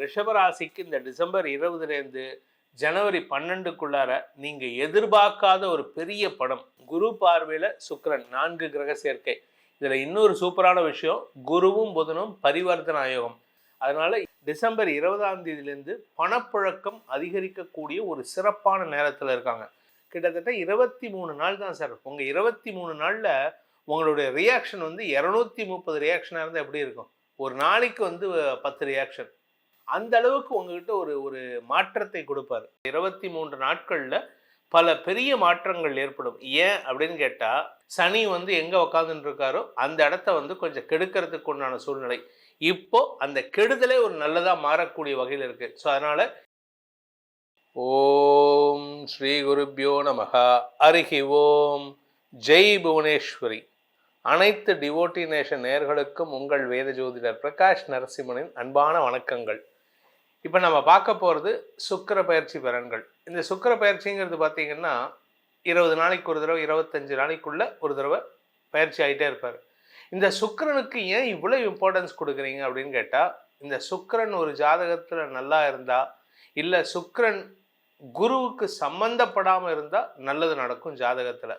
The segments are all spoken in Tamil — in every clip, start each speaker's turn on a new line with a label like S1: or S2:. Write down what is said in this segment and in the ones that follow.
S1: ரிஷபராசிக்கு இந்த டிசம்பர் 20லேருந்து ஜனவரி 12க்குள்ளார நீங்க எதிர்பார்க்காத ஒரு பெரிய படம். குரு பார்வையில சுக்கிரன் 4 கிரக சேர்க்கை. இதுல இன்னொரு சூப்பரான விஷயம், குருவும் புதனும் பரிவர்த்தன யோகம். அதனால டிசம்பர் 20ஆம் தேதியிலேருந்து பணப்புழக்கம் அதிகரிக்கக்கூடிய ஒரு சிறப்பான நேரத்தில் இருக்காங்க. கிட்டத்தட்ட 23 நாள் தான் சார். உங்க 23 நாள்ல உங்களுடைய ரியாக்ஷன் வந்து 230 ரியாக்ஷனாக இருந்தால் எப்படி இருக்கும்? ஒரு நாளைக்கு வந்து 10 ரியாக்ஷன். அந்த அளவுக்கு உங்ககிட்ட ஒரு ஒரு மாற்றத்தை கொடுப்பாரு. 23 நாட்கள்ல பல பெரிய மாற்றங்கள் ஏற்படும். ஏன் அப்படின்னு கேட்டா, சனி வந்து எங்க உட்கார்ந்துட்டு இருக்காரோ அந்த இடத்த வந்து கொஞ்சம் கெடுக்கிறதுக்கு உண்டான சூழ்நிலை. இப்போ அந்த கெடுதலே ஒரு நல்லதா மாறக்கூடிய வகையில் இருக்கு. ஸோ அதனால ஓம் ஸ்ரீ குருப்யோ நமஹ. ஹரிஹி ஓம். ஜெய் புவனேஸ்வரி. அனைத்து டிவோட்டி நேஷன் நேயர்களுக்கும் உங்கள் வேத ஜோதிடர் பிரகாஷ் நரசிம்மனின் அன்பான வணக்கங்கள். இப்போ நம்ம பார்க்க போகிறது சுக்கிர பயிற்சி பலன்கள். இந்த சுக்கிர பயிற்சிங்கிறது பார்த்தீங்கன்னா 20 நாளைக்கு ஒரு தடவை, 25 நாளைக்குள்ள ஒரு தடவை பயிற்சி ஆகிட்டே இருப்பார். இந்த சுக்கிரனுக்கு ஏன் இவ்வளோ இம்பார்ட்டன்ஸ் கொடுக்குறீங்க அப்படின்னு கேட்டால், இந்த சுக்கிரன் ஒரு ஜாதகத்தில் நல்லா இருந்தால், இல்லை சுக்கிரன் குருவுக்கு சம்பந்தப்படாமல் இருந்தால் நல்லது நடக்கும் ஜாதகத்தில்.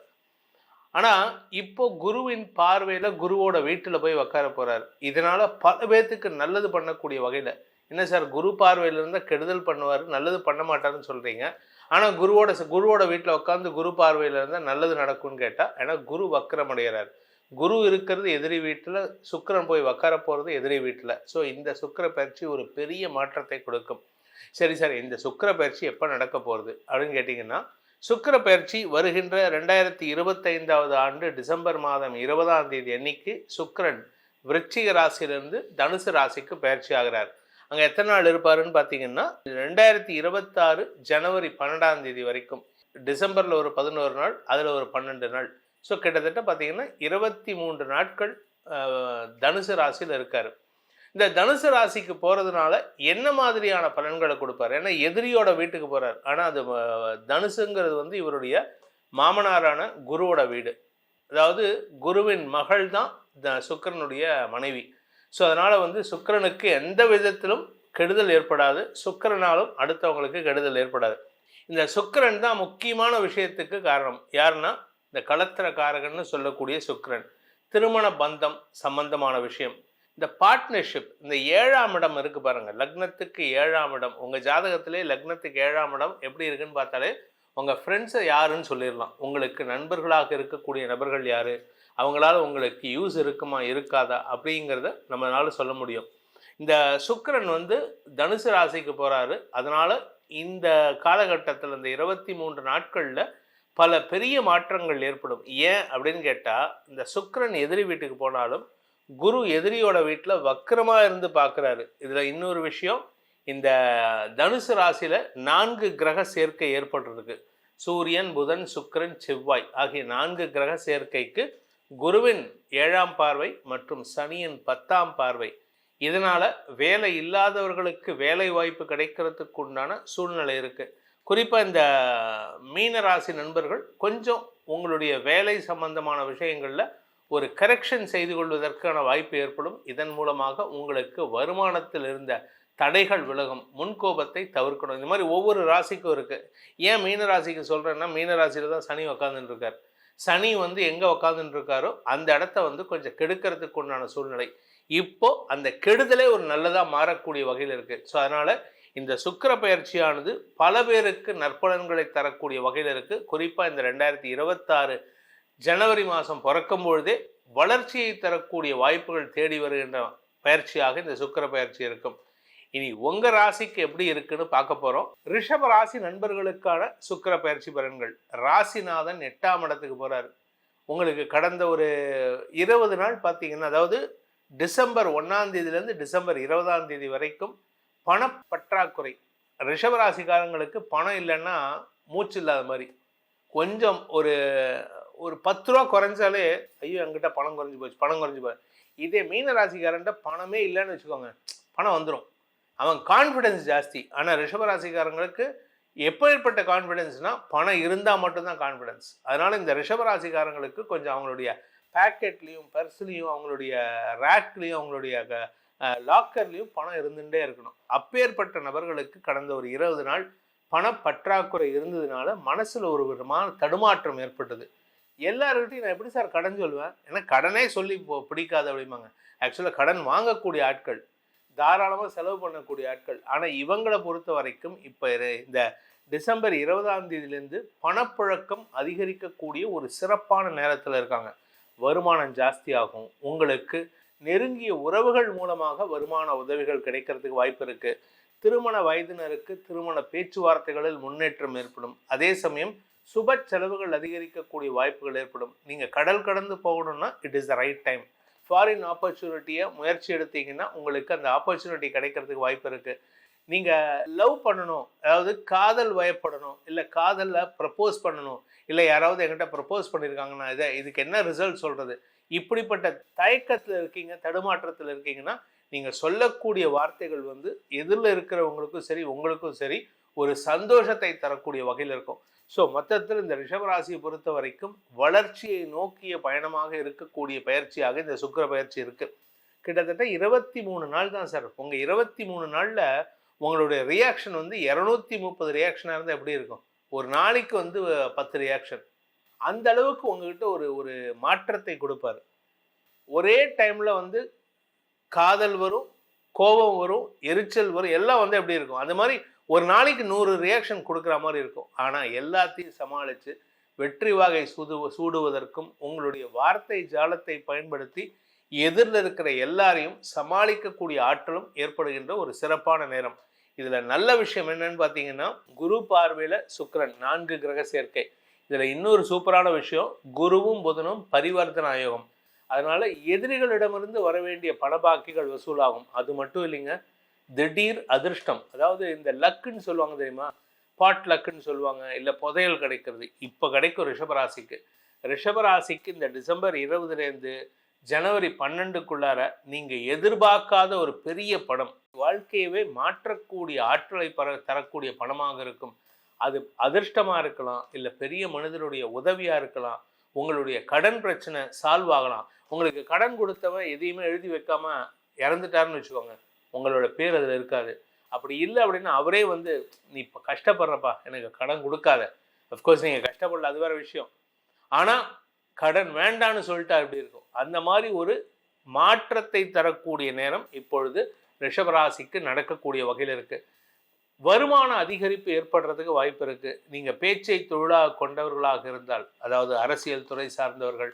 S1: ஆனால் இப்போ குருவின் பார்வையில் குருவோட வீட்டில் போய் உட்கார போகிறார். இதனால் பல பேர்த்துக்கு நல்லது பண்ணக்கூடிய வகையில், என்ன சார் குரு பார்வையில் இருந்தால் கெடுதல் பண்ணுவார், நல்லது பண்ண மாட்டாருன்னு சொல்கிறீங்க, ஆனால் குருவோட வீட்டில் உட்காந்து குரு பார்வையில் இருந்தால் நல்லது நடக்கும்னு கேட்டால், ஏன்னா குரு வக்கரம் அடைகிறார். குரு இருக்கிறது எதிரி வீட்டில், சுக்கிரன் போய் உட்கார போகிறது எதிரி வீட்டில். ஸோ இந்த சுக்கிர பயிற்சி ஒரு பெரிய மாற்றத்தை கொடுக்கும். சரி சார், இந்த சுக்கிர பயிற்சி எப்போ நடக்க போகிறது அப்படின்னு கேட்டிங்கன்னா, சுக்கிர பயிற்சி வருகின்ற 2025ஆவது ஆண்டு டிசம்பர் மாதம் 20ஆம் தேதி அன்னைக்கு சுக்கிரன் விருச்சிக ராசியிலிருந்து தனுசு ராசிக்கு பயிற்சி ஆகிறார். அங்கே எத்தனை நாள் இருப்பாருன்னு பார்த்தீங்கன்னா, 2026 ஜனவரி 12ஆம் தேதி வரைக்கும். டிசம்பரில் ஒரு 11 நாள், அதில் ஒரு 12 நாள். ஸோ கிட்டத்தட்ட பார்த்தீங்கன்னா 23 நாட்கள் தனுசு ராசியில் இருக்கார். இந்த தனுசு ராசிக்கு போகிறதுனால என்ன மாதிரியான பலன்களை கொடுப்பார்? ஏன்னா எதிரியோட வீட்டுக்கு போகிறார். ஆனால் அது தனுசுங்கிறது வந்து இவருடைய மாமனாரான குருவோட வீடு. அதாவது குருவின் மகள் தான் சுக்கிரனுடைய மனைவி. ஸோ அதனால் வந்து சுக்கிரனுக்கு எந்த விதத்திலும் கெடுதல் ஏற்படாது, சுக்கிரனாலும் அடுத்தவங்களுக்கு கெடுதல் ஏற்படாது. இந்த சுக்கிரன் தான் முக்கியமான விஷயத்துக்கு காரணம். யாருன்னா இந்த களத்திர காரகன்னு சொல்லக்கூடிய சுக்கிரன். திருமண பந்தம் சம்பந்தமான விஷயம், இந்த பார்ட்னர்ஷிப், இந்த 7ஆம் இடம் இருக்கு பாருங்க, லக்னத்துக்கு 7ஆம் இடம். உங்கள் ஜாதகத்திலே லக்னத்துக்கு 7ஆம் இடம் எப்படி இருக்குன்னு பார்த்தாலே உங்கள் ஃப்ரெண்ட்ஸை யாருன்னு சொல்லிடலாம். உங்களுக்கு நண்பர்களாக இருக்கக்கூடிய நபர்கள் யார், அவங்களால உங்களுக்கு யூஸ் இருக்குமா இருக்காதா அப்படிங்கிறத நம்மளால சொல்ல முடியும். இந்த சுக்கிரன் வந்து தனுசு ராசிக்கு போகிறாரு. அதனால் இந்த காலகட்டத்தில் இந்த 23 நாட்களில் பல பெரிய மாற்றங்கள் ஏற்படும். ஏன் அப்படின்னு கேட்டால், இந்த சுக்கிரன் எதிரி வீட்டுக்கு போனாலும் குரு எதிரியோட வீட்டில் வக்கரமாக இருந்து பார்க்குறாரு. இதில் இன்னொரு விஷயம், இந்த தனுசு ராசியில் 4 கிரக சேர்க்கை ஏற்பட்டிருக்கு. சூரியன், புதன், சுக்கிரன், செவ்வாய் ஆகிய 4 கிரக சேர்க்கைக்கு குருவின் 7ஆம் பார்வை மற்றும் சனியின் 10ஆம் பார்வை. இதனால் வேலை இல்லாதவர்களுக்கு வேலை வாய்ப்பு கிடைக்கிறதுக்கு உண்டான சூழ்நிலை இருக்குது. குறிப்பாக இந்த மீனராசி நண்பர்கள் கொஞ்சம் உங்களுடைய வேலை சம்பந்தமான விஷயங்களில் ஒரு கரெக்ஷன் செய்து கொள்வதற்கான வாய்ப்பு ஏற்படும். இதன் மூலமாக உங்களுக்கு வருமானத்தில் இருந்த தடைகள் விலகும். முன்கோபத்தை தவிர்க்கணும். இந்த மாதிரி ஒவ்வொரு ராசிக்கும் இருக்குது. ஏன் மீன ராசிக்கு சொல்கிறேன்னா, மீன ராசியில் தான் சனி உட்காந்துட்டு இருக்கார். சனி வந்து எங்கே உட்காந்துட்டு இருக்காரோ அந்த இடத்த வந்து கொஞ்சம் கெடுக்கிறதுக்கு உண்டான சூழ்நிலை. இப்போ அந்த கெடுதலே ஒரு நல்லதாக மாறக்கூடிய வகையில் இருக்குது. ஸோ அதனால் இந்த சுக்கிர பயிற்சியானது பல பேருக்கு நற்பலன்களை தரக்கூடிய வகையில் இருக்குது. குறிப்பாக இந்த 2026 ஜனவரி மாதம் பிறக்கும் பொழுதே வளர்ச்சியை தரக்கூடிய வாய்ப்புகள் தேடி வருகின்ற பயிற்சியாக இந்த சுக்கிர பயிற்சி இருக்கும். இனி உங்கள் ராசிக்கு எப்படி இருக்குன்னு பார்க்க போகிறோம். ரிஷப ராசி நண்பர்களுக்கான சுக்கிர பயிற்சி பலன்கள். ராசிநாதன் 8ஆம் இடத்துக்கு போகிறார். உங்களுக்கு கடந்த ஒரு 20 நாள் பார்த்தீங்கன்னா, அதாவது டிசம்பர் 1ஆம் தேதியிலேருந்து டிசம்பர் 20ஆம் தேதி வரைக்கும் பணப்பற்றாக்குறை. ரிஷபராசிக்காரங்களுக்கு பணம் இல்லைன்னா மூச்சு இல்லாத மாதிரி. கொஞ்சம் ஒரு 10 ரூபா குறைஞ்சாலே ஐயோ என்கிட்ட பணம் குறைஞ்சி போச்சு. இதே மீன ராசிக்காரன்ட்ட பணமே இல்லைன்னு வச்சுக்கோங்க, பணம் வந்துடும். அவன் கான்ஃபிடென்ஸ் ஜாஸ்தி. ஆனால் ரிஷபராசிக்காரங்களுக்கு எப்பேற்பட்ட கான்ஃபிடென்ஸ்னால், பணம் இருந்தால் மட்டும்தான் கான்ஃபிடென்ஸ். அதனால் இந்த ரிஷபராசிக்காரங்களுக்கு கொஞ்சம் அவங்களுடைய பேக்கெட்லேயும் பர்ஸ்லேயும் அவங்களுடைய ரேக்லேயும் அவங்களுடைய லாக்கர்லையும் பணம் இருந்துகிட்டே இருக்கணும். அப்பேற்பட்ட நபர்களுக்கு கடந்த ஒரு 20 நாள் பணப்பற்றாக்குறை இருந்ததுனால மனசுல ஒரு விதமான தடுமாற்றம் ஏற்பட்டது. எல்லார்கிட்டையும் நான் எப்படி சார் கடன் சொல்லுவேன்? ஏன்னா கடனே சொல்லி பிடிக்காது அப்படிம்பாங்க. ஆக்சுவலாக கடன் வாங்கக்கூடிய ஆட்கள், தாராளமாக செலவு பண்ணக்கூடிய ஆட்கள். ஆனால் இவங்களை பொறுத்த வரைக்கும் இப்போ இந்த டிசம்பர் 20ஆம் தேதியிலேருந்து பணப்புழக்கம் அதிகரிக்கக்கூடிய ஒரு சிறப்பான நேரத்தில் இருக்காங்க. வருமானம் ஜாஸ்தியாகும். உங்களுக்கு நெருங்கிய உறவுகள் மூலமாக வருமான உதவிகள் கிடைக்கிறதுக்கு வாய்ப்பு இருக்கு. திருமண வயதினருக்கு திருமண பேச்சுவார்த்தைகளில் முன்னேற்றம் ஏற்படும். அதே சமயம் சுப செலவுகள் அதிகரிக்கக்கூடிய வாய்ப்புகள் ஏற்படும். நீங்கள் கடல் கடந்து போகணும்னா it is the right time. Foreign ஆப்பர்ச்சுனிட்டியை முயற்சி எடுத்தீங்கன்னா உங்களுக்கு அந்த ஆப்பர்ச்சுனிட்டி கிடைக்கிறதுக்கு வாய்ப்பு இருக்குது. நீங்கள் லவ் பண்ணணும், அதாவது காதல் வயப்படணும், இல்லை காதலில் ப்ரப்போஸ் பண்ணணும், இல்லை யாராவது என்கிட்ட ப்ரப்போஸ் பண்ணியிருக்காங்கன்னா இதுக்கு என்ன ரிசல்ட் சொல்கிறது, இப்படிப்பட்ட தயக்கத்தில் இருக்கீங்க, தடுமாற்றத்தில் இருக்கீங்கன்னா நீங்கள் சொல்லக்கூடிய வார்த்தைகள் வந்து எதிரில் இருக்கிறவங்களுக்கும் சரி உங்களுக்கும் சரி ஒரு சந்தோஷத்தை தரக்கூடிய வகையில் இருக்கும். ஸோ மொத்தத்தில் இந்த ரிஷபராசியை பொறுத்த வரைக்கும் வளர்ச்சியை நோக்கிய பயணமாக இருக்கக்கூடிய பயிற்சியாக இந்த சுக்கிர பயிற்சி இருக்குது. கிட்டத்தட்ட 23 நாள் தான் சார். உங்கள் 23 நாளில் உங்களுடைய ரியாக்ஷன் வந்து 230 ரியாக்ஷனாக இருந்தால் எப்படி இருக்கும்? ஒரு நாளைக்கு வந்து 10 ரியாக்ஷன். அந்த அளவுக்கு உங்ககிட்ட ஒரு ஒரு மாற்றத்தை கொடுப்பாரு. ஒரே டைமில் வந்து காதல் வரும், கோபம் வரும், எரிச்சல் வரும், எல்லாம் வந்து எப்படி இருக்கும்? அந்த மாதிரி ஒரு நாளைக்கு 100 ரியாக்ஷன் கொடுக்குற மாதிரி இருக்கும். ஆனால் எல்லாத்தையும் சமாளித்து வெற்றி வாகை சூடுவதற்கும் உங்களுடைய வார்த்தை ஜாலத்தை பயன்படுத்தி எதிரில் இருக்கிற எல்லாரையும் சமாளிக்கக்கூடிய ஆற்றலும் ஏற்படுகின்ற ஒரு சிறப்பான நேரம். இதில் நல்ல விஷயம் என்னன்னு பார்த்தீங்கன்னா, குரு பார்வையில் சுக்கிரன் 4 கிரக சேர்க்கை. இதில் இன்னொரு சூப்பரான விஷயம், குருவும் புதனும் பரிவர்த்தன யோகம். அதனால எதிரிகளிடமிருந்து வர வேண்டிய பணபாக்கிகள் வசூலாகும். அது மட்டும் இல்லைங்க, திடீர் அதிர்ஷ்டம், அதாவது இந்த லக்குன்னு சொல்லுவாங்க தெரியுமா, பாட் லக்குன்னு சொல்லுவாங்க, இல்லை புதையல் கிடைக்கிறது, இப்போ கிடைக்கும் ரிஷபராசிக்கு. ரிஷபராசிக்கு இந்த டிசம்பர் 20லேருந்து ஜனவரி 12க்குள்ளார நீங்கள் எதிர்பார்க்காத ஒரு பெரிய பணம், வாழ்க்கையவே மாற்றக்கூடிய ஆற்றலை தரக்கூடிய பணமாக இருக்கும். அது அதிர்ஷ்டமாக இருக்கலாம், இல்லை பெரிய மனிதனுடைய உதவியாக இருக்கலாம், உங்களுடைய கடன் பிரச்சனை சால்வ் ஆகலாம். உங்களுக்கு கடன் கொடுத்தவன் எதையுமே எழுதி வைக்காம இறந்துட்டாருன்னு வச்சுக்கோங்க, உங்களோட பேர் அதில் இருக்காது. அப்படி இல்லை அப்படின்னா அவரே வந்து நீ இப்போ கஷ்டப்படுறப்பா எனக்கு கடன் கொடுக்காத. அஃப்கோர்ஸ் நீங்கள் கஷ்டப்படல, அது வேறு விஷயம். ஆனால் கடன் வேண்டான்னு சொல்லிட்டா எப்படி இருக்கும்? அந்த மாதிரி ஒரு மாற்றத்தை தரக்கூடிய நேரம் இப்பொழுது ரிஷபராசிக்கு நடக்கக்கூடிய வகையில் இருக்குது. வருமான அதிகரிப்பு ஏற்படுறதுக்கு வாய்ப்பு இருக்குது. நீங்கள் பேச்சை தொழிலாக கொண்டவர்களாக இருந்தால், அதாவது அரசியல் துறை சார்ந்தவர்கள்,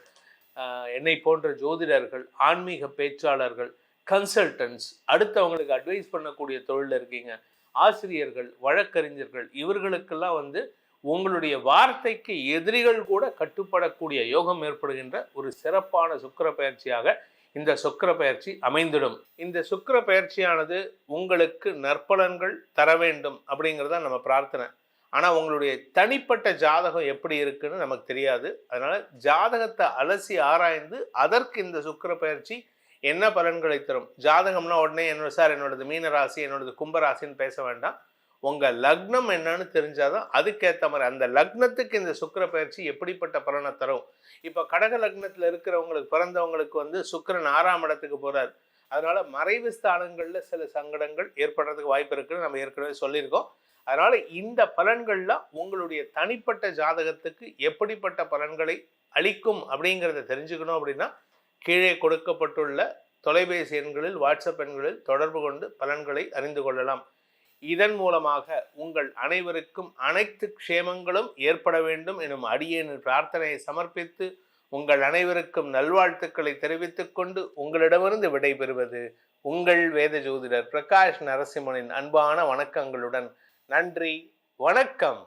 S1: என்னை போன்ற ஜோதிடர்கள், ஆன்மீக பேச்சாளர்கள், கன்சல்டன்ட்ஸ், அடுத்தவங்களுக்கு அட்வைஸ் பண்ணக்கூடிய தொழிலில் இருக்கீங்க, ஆசிரியர்கள், வழக்கறிஞர்கள், இவர்களுக்கெல்லாம் வந்து உங்களுடைய வார்த்தைக்கு எதிரிகள் கூட கட்டுப்படக்கூடிய யோகம் ஏற்படுகின்ற ஒரு சிறப்பான சுக்கிர பயிற்சியாக இந்த சுக்கிர பயிற்சி அமைந்திடும். இந்த சுக்கிர பயிற்சியானது உங்களுக்கு நற்பலன்கள் தர வேண்டும் அப்படிங்கிறது தான் நம்ம பிரார்த்தனை. ஆனால் உங்களுடைய தனிப்பட்ட ஜாதகம் எப்படி இருக்குன்னு நமக்கு தெரியாது. அதனால ஜாதகத்தை அலசி ஆராய்ந்து அதற்கு இந்த சுக்கிர பயிற்சி என்ன பலன்களை தரும். ஜாதகம்னா உடனே என்னோடது மீனராசி, என்னோடது கும்பராசின்னு பேச வேண்டாம். உங்கள் லக்னம் என்னன்னு தெரிஞ்சாதான் அதுக்கேற்ற மாதிரி அந்த லக்னத்துக்கு இந்த சுக்கிர பயிற்சி எப்படிப்பட்ட பலனை தரும். இப்போ கடக லக்னத்தில் இருக்கிறவங்களுக்கு, பிறந்தவங்களுக்கு வந்து சுக்கிரன் 6ஆம் இடத்துக்கு போகிறார். அதனால மறைவு ஸ்தானங்களில் சில சங்கடங்கள் ஏற்படுறதுக்கு வாய்ப்பு இருக்குன்னு நம்ம ஏற்கனவே சொல்லியிருக்கோம். அதனால இந்த பலன்கள்லாம் உங்களுடைய தனிப்பட்ட ஜாதகத்துக்கு எப்படிப்பட்ட பலன்களை அளிக்கும் அப்படிங்கிறத தெரிஞ்சுக்கணும். அப்படின்னா கீழே கொடுக்கப்பட்டுள்ள தொலைபேசி எண்களில், வாட்ஸ்அப் எண்களில் தொடர்பு கொண்டு பலன்களை அறிந்து கொள்ளலாம். இதன் மூலமாக உங்கள் அனைவருக்கும் அனைத்து க்ஷேமங்களும் ஏற்பட வேண்டும் எனும் அடியேனின் பிரார்த்தனையை சமர்ப்பித்து உங்கள் அனைவருக்கும் நல்வாழ்த்துக்களை தெரிவித்துக் கொண்டு உங்களிடமிருந்து விடைபெறுவது உங்கள் வேத ஜோதிடர் பிரகாஷ் நரசிம்மனின் அன்பான வணக்கங்களுடன். நன்றி, வணக்கம்.